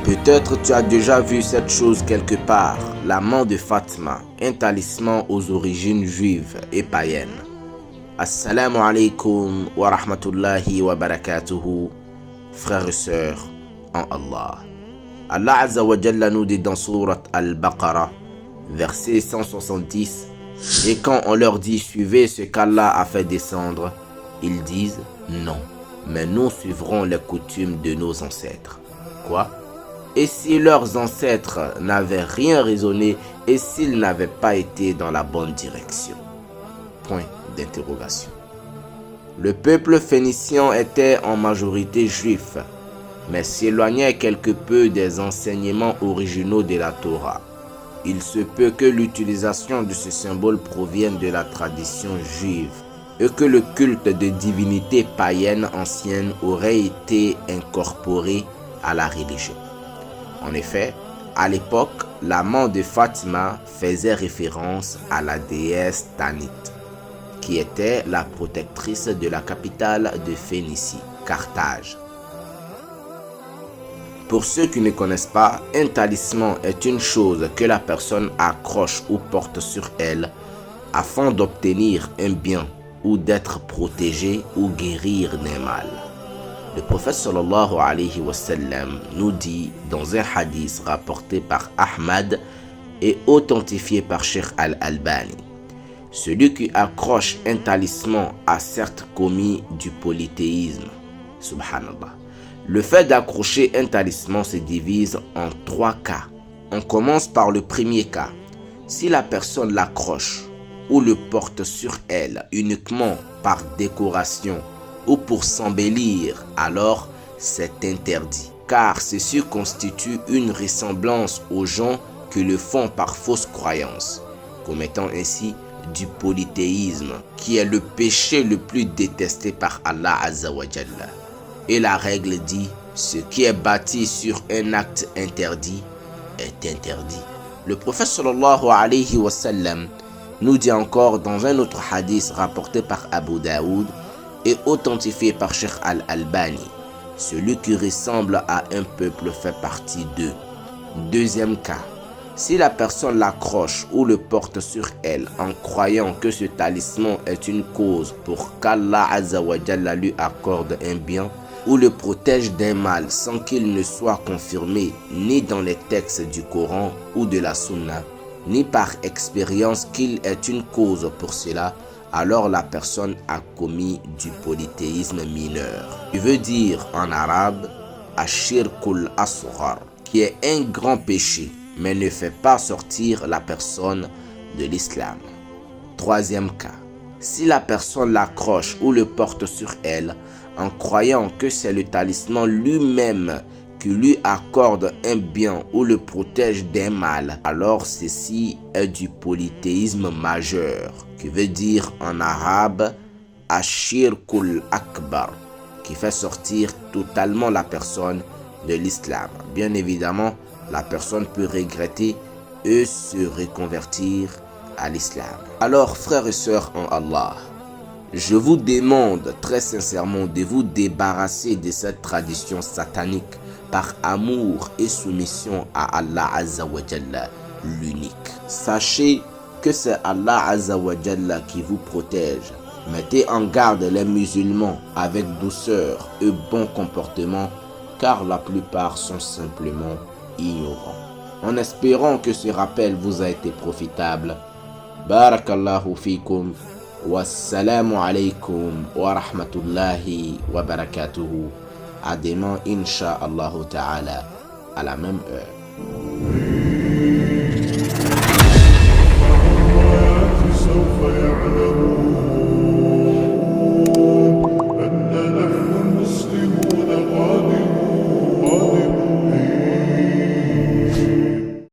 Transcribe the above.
Peut-être tu as déjà vu cette chose quelque part, la main de Fatima, un talisman aux origines juives et païennes. Assalamu alaikum wa rahmatullahi wa barakatuhu, frères et sœurs en Allah. Allah Azza wa Jalla nous dit dans Surat Al-Baqarah, verset 170, et quand on leur dit suivez ce qu'Allah a fait descendre, ils disent non, mais nous suivrons les coutumes de nos ancêtres. Quoi? Et si leurs ancêtres n'avaient rien raisonné et s'ils n'avaient pas été dans la bonne direction? Point d'interrogation. Le peuple phénicien était en majorité juif, mais s'éloignait quelque peu des enseignements originaux de la Torah. Il se peut que l'utilisation de ce symbole provienne de la tradition juive et que le culte de divinités païennes anciennes aurait été incorporé à la religion. En effet, à l'époque, la main de Fatima faisait référence à la déesse Tanit, qui était la protectrice de la capitale de Phénicie, Carthage. Pour ceux qui ne connaissent pas, un talisman est une chose que la personne accroche ou porte sur elle afin d'obtenir un bien ou d'être protégé ou guérir d'un mal. Le prophète sallallahu alayhi wa sallam nous dit dans un hadith rapporté par Ahmad et authentifié par Cheikh Al-Albani: celui qui accroche un talisman a certes commis du polythéisme. Subhanallah. Le fait d'accrocher un talisman se divise en 3 cas. On commence par le premier cas. Si la personne l'accroche ou le porte sur elle uniquement par décoration ou pour s'embellir, alors c'est interdit, car ceci constitue une ressemblance aux gens qui le font par fausse croyance, commettant ainsi du polythéisme, qui est le péché le plus détesté par Allah Azza wa Jalla. Et la règle dit, ce qui est bâti sur un acte interdit est interdit. Le prophète sallallahu alayhi wa sallam nous dit encore dans un autre hadith rapporté par Abu Daoud et authentifié par Cheikh Al-Albani: celui qui ressemble à un peuple fait partie d'eux. Deuxième cas, si la personne l'accroche ou le porte sur elle en croyant que ce talisman est une cause pour qu'Allah Azza wa Jalla lui accorde un bien ou le protège d'un mal sans qu'il ne soit confirmé ni dans les textes du Coran ou de la Sunna, ni par expérience qu'il est une cause pour cela, alors la personne a commis du polythéisme mineur. Il veut dire en arabe ashirkul asghar, qui est un grand péché, mais ne fait pas sortir la personne de l'islam. Troisième cas, si la personne l'accroche ou le porte sur elle en croyant que c'est le talisman lui-même qui lui accorde un bien ou le protège d'un mal, alors ceci est du polythéisme majeur, qui veut dire en arabe ashirkul akbar, qui fait sortir totalement la personne de l'islam. Bien évidemment, la personne peut regretter et se reconvertir à l'islam. Alors, frères et sœurs en Allah, je vous demande très sincèrement de vous débarrasser de cette tradition satanique par amour et soumission à Allah Azza wa Jalla, l'unique. Sachez que c'est Allah Azza wa Jalla qui vous protège. Mettez en garde les musulmans avec douceur et bon comportement, car la plupart sont simplement ignorants. En espérant que ce rappel vous a été profitable, barakallahu fikum. Wassalamu alaikum wa rahmatullahi wa barakatuhu. À demain, insha'Allah ta'ala, à la même heure.